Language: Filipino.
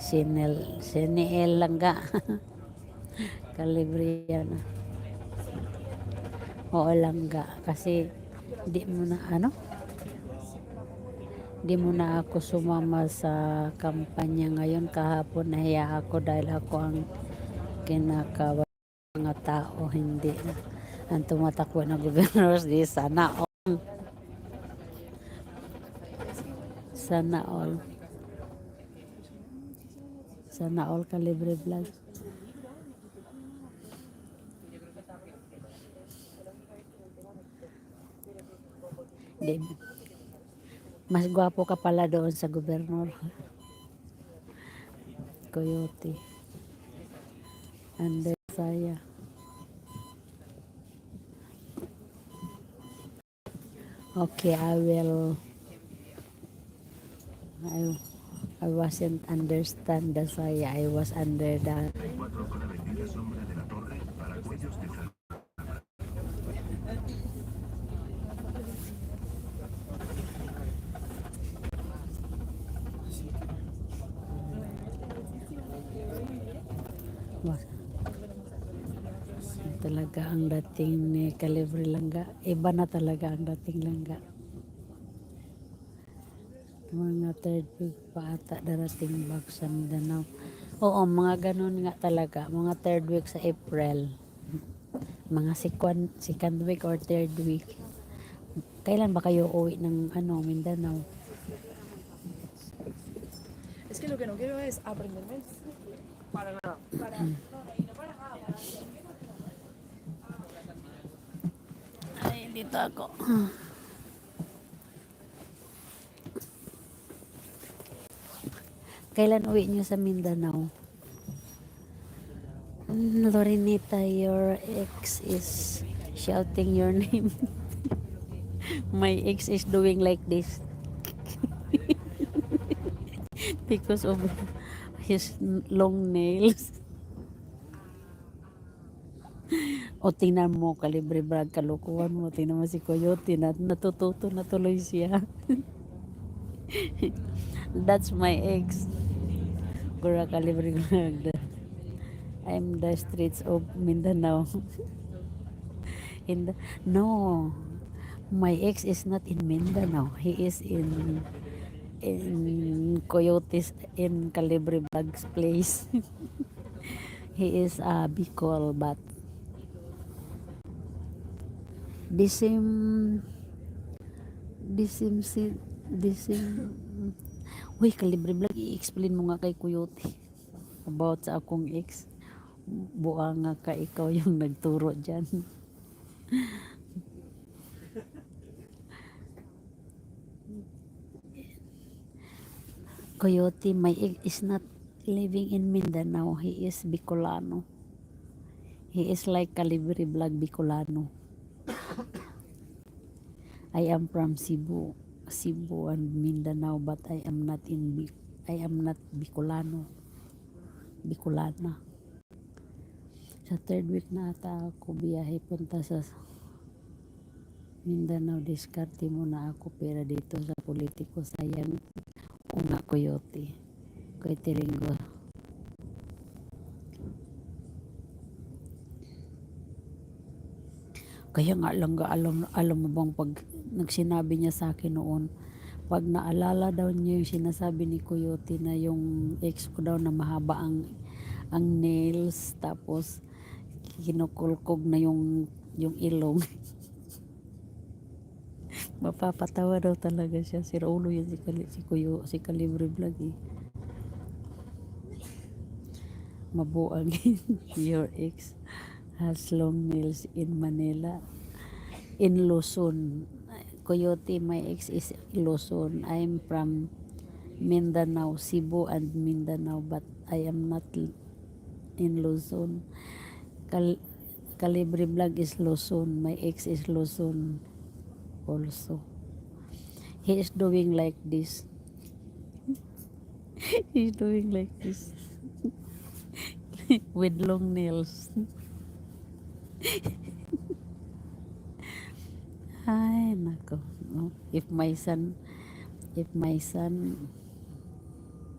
Sinel Langga. Kalibre yan. Oo, Langga. Kasi di mo na di mo na ako sumama sa kampanya ngayon. Kahapon nahiya ako dahil ako ang kinakawa mga tao, hindi na ang tumatakbo na gobernador. Di sana all Kalibre Vlog. Di, mas gwapo ka pala doon sa gobernador. Coyote and saya. Okay, I wasn't understand the saya. I was under the was, talaga ang dating ni Kalibre Langga. Iba na talaga ang dating Langga. Mga third week pa ata darating back sa Mindanao. Oo, mga ganun nga talaga. Mga third week sa April. Mga second week or third week. Kailan ba kayo uwi ng Mindanao? Es que lo que no quiero es aprenderme. Para nada. Ay, dito ako. Kailan uwi niyo sa Mindanao? Lorenita, your ex is shouting your name. My ex is doing like this because of his long nails. O tingnan mo, Kalibre Vlog, kalukuhan mo. Tingnan mo si Coyote, natututo na tuloy siya. That's my ex. Gura Kalibre Vlog. I'm the streets of Mindanao. No, my ex is not in Mindanao. He is in Coyotes in Calibre Vlog's place. He is Bicol, but Disim Uy, Calibre Vlog, i-explain mo nga kay Coyote about sa akong ex. Buang nga ka, ikaw yung nagturo dyan. Coyote, my ex is not living in Mindanao. He is Bicolano. He is like Calibre Vlog Bicolano. I am from Cebu and Mindanao, but I am not Bicolana. Sa third week na ata ako biyahe punta sa Mindanao. Diskarte mo na ako pera dito sa politiko. Sayang una Coyote. Coyote Ringo. Kaya nga lang alam mo bang pag nagsinabi niya sa akin noon, pag naalala daw niya yung sinasabi ni Coyote na yung ex ko daw na mahaba ang nails, tapos kinukulkog na yung ilong. Mapapatawa daw talaga siya. Si Raulo yun, si Calibre Vlog eh. Mabuang. Your ex has long nails in Manila. In Luzon. Coyote, my ex is Luzon. I'm from Mindanao, Cebu and Mindanao, but I am not in Luzon. Calibre Vlog is Luzon. My ex is Luzon also. He is doing like this. He's doing like this. With long nails. Ay, nako. If my son